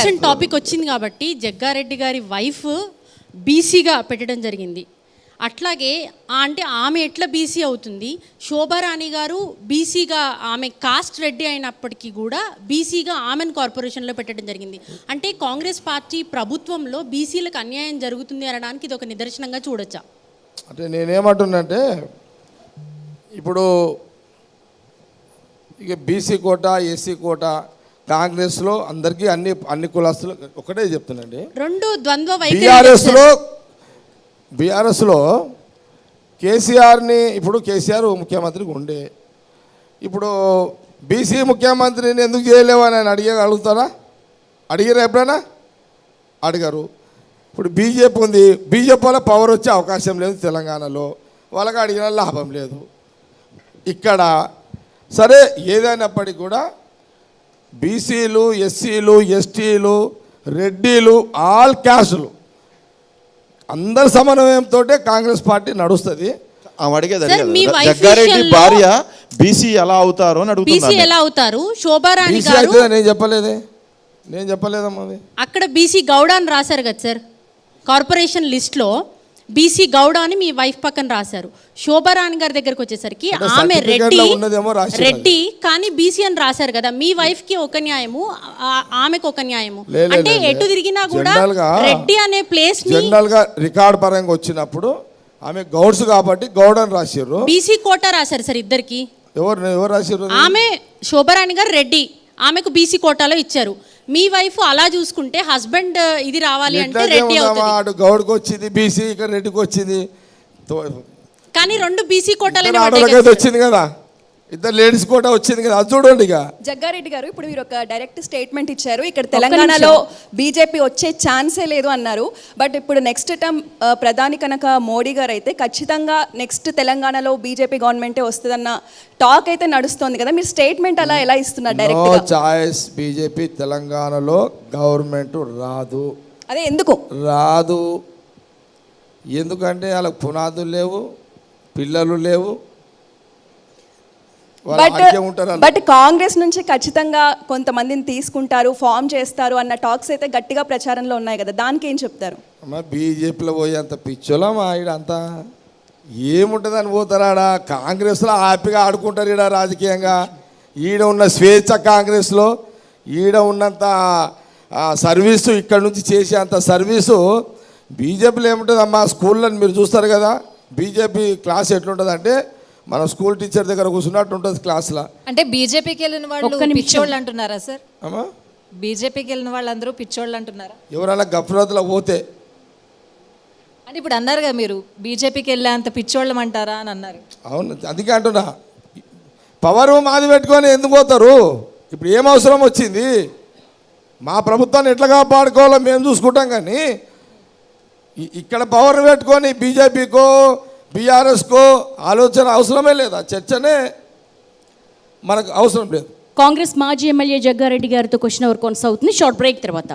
Corporation topic వచ్చింది కాబట్టి జగ్గారెడ్డి గారి వైఫ్ బీసీగా పెట్టడం జరిగింది. అట్లాగే అంటే ఆమె ఎట్లా బీసీ అవుతుంది? శోభారాణి గారు బీసీగా, ఆమె కాస్ట్ రెడ్డి అయినప్పటికీ కూడా బీసీగా ఆమెను కార్పొరేషన్లో పెట్టడం జరిగింది. అంటే కాంగ్రెస్ పార్టీ ప్రభుత్వంలో బీసీలకు అన్యాయం జరుగుతుంది అనడానికి ఇది ఒక నిదర్శనంగా చూడొచ్చా? అంటే నేనేమంటున్నానంటే ఇప్పుడు ఇక బీసీ కోట, ఎస్సీ కోట కాంగ్రెస్లో అందరికీ అన్ని కులాస్తులు ఒకటే చెప్తున్నాండి. రెండు ద్వంద్వ బీఆర్ఎస్లో కేసీఆర్ని, ఇప్పుడు కేసీఆర్ ముఖ్యమంత్రికి ఉండే, ఇప్పుడు బీసీ ముఖ్యమంత్రిని ఎందుకు చేయలేవు అని ఆయన అడుగుతారా? అడిగారా ఎప్పుడైనా? అడిగారు. ఇప్పుడు బీజేపీ ఉంది, బీజేపీ వల్ల పవర్ వచ్చే అవకాశం లేదు తెలంగాణలో, వాళ్ళకి అడిగిన లాభం లేదు. ఇక్కడ సరే ఏదైనప్పటికీ కూడా బీసీలు, ఎస్సీలు, ఎస్టీలు, రెడ్డిలు, ఆల్ క్యాస్టులు అందరి సమన్వయంతో కాంగ్రెస్ పార్టీ నడుస్తుంది. జగ్గారెడ్డి భార్య బీసీ ఎలా అవుతారు అని అడుగుతున్నారు. ఎలా అవుతారు? శోభారాణి గారు నేను చెప్పలేదమ్మా. అక్కడ బీసీ గౌడ అని రాశారు కదా సార్, కార్పొరేషన్ లిస్ట్లో బీసీ గౌడ అని మీ వైఫ్ పక్కన రాశారు. శోభారాణి గారి దగ్గరకు వచ్చేసరికి ఆమె రెడ్డి కానీ బీసీ అని రాశారు కదా. మీ వైఫ్ కి ఒక న్యాయము, ఆమెకు ఒక న్యాయము. అంటే ఎటు తిరిగినా కూడా రెడ్డి అనే ప్లేస్ జనరల్ గా రికార్డ్ పరంగా వచ్చినప్పుడు ఆమె గౌడ్స్ కాబట్టి గౌడ్ అని రాశారు. బీసీ కోటా రాశారు సార్ ఇద్దరికి. ఎవరు రాశారు? ఆమె శోభారాణి గారు రెడ్డి, ఆమెకు బీసీ కోటాలో ఇచ్చారు. మీ వైఫ్ అలా చూసుకుంటే హస్బెండ్ ఇది రావాలి అంటే రెడ్డి అవుతుంది. గౌడ్కి వచ్చింది బీసీ, ఇక్కడ రెడ్డికి వచ్చింది. కానీ రెండు బీసీ కోటాలే వచ్చింది కదా, ఇద్దరు లేడీస్ కోటా వచ్చింది కదా, అది చూడండి. ఇక జగ్గారెడ్డి గారు ఇప్పుడు మీరు ఒక డైరెక్ట్ స్టేట్మెంట్ ఇచ్చారు, ఇక్కడ తెలంగాణలో బీజేపీ వచ్చే ఛాన్సే లేదు అన్నారు. బట్ ఇప్పుడు నెక్స్ట్ టైం ప్రధాని కనుక మోడీ గారు అయితే ఖచ్చితంగా నెక్స్ట్ తెలంగాణలో బీజేపీ గవర్నమెంటే వస్తుందన్న టాక్ అయితే నడుస్తుంది కదా, మీరు స్టేట్మెంట్ అలా ఎలా ఇస్తున్నారు? డైరెక్ట్ చాయిస్ బీజేపీ తెలంగాణలో గవర్నమెంట్ రాదు. అదే ఎందుకు రాదు? ఎందుకంటే వాళ్ళకి పునాదులు లేవు, పిల్లలు లేవు. బట్ కాంగ్రెస్ నుంచి ఖచ్చితంగా కొంతమందిని తీసుకుంటారు, ఫామ్ చేస్తారు అన్న టాక్స్ అయితే గట్టిగా ప్రచారంలో ఉన్నాయి కదా, దానికి ఏం చెప్తారు? అమ్మా బీజేపీలో పోయి అంత పిచ్చోలమ్మా, ఈడంతా ఏముంటుంది అని పోతారా? కాంగ్రెస్లో హ్యాపీగా ఆడుకుంటారు ఈడ రాజకీయంగా. ఈడ ఉన్న స్వేచ్ఛ కాంగ్రెస్లో, ఈడ ఉన్నంత సర్వీసు, ఇక్కడ నుంచి చేసే అంత సర్వీసు బీజేపీలో ఏముంటుందమ్మా? స్కూల్లో మీరు చూస్తారు కదా బీజేపీ క్లాస్ ఎట్లుంటుంది అంటే మన స్కూల్ టీచర్ దగ్గర కూర్చున్నట్టు ఉంటుంది క్లాస్లో. అంటే బీజేపీకి వెళ్ళిన వాళ్ళు పిచ్చోళ్ళు అంటున్నారా సార్? అమ్మా బీజేపీకి వెళ్ళిన వాళ్ళందరూ పిచ్చోళ్ళు అంటున్నారా? ఎవరైనా గఫ్లత్లో పోతే అంటే ఇప్పుడు అన్నారు కదా మీరు బీజేపీకి వెళ్ళే అంత పిచ్చోళ్ళం అంటారా అని అన్నారు. అవును, అందుకే అంటున్నా. పవర్ మాది పెట్టుకొని ఎందుకు పోతారు? ఇప్పుడు ఏం అవసరం వచ్చింది? మా ప్రభుత్వాన్ని ఎట్లా కాపాడుకోవాలో మేము చూసుకుంటాం, కానీ ఇక్కడ పవర్ పెట్టుకొని బీజేపీకో బీఆర్ఎస్కో ఆలోచన అవసరమే లేదు. ఆ చర్చనే మనకు అవసరం లేదు. కాంగ్రెస్ మాజీ ఎమ్మెల్యే జగ్గారెడ్డి గారితో క్వశ్చన్ అవర్ కొనసాగుతుంది. షార్ట్ బ్రేక్ తర్వాత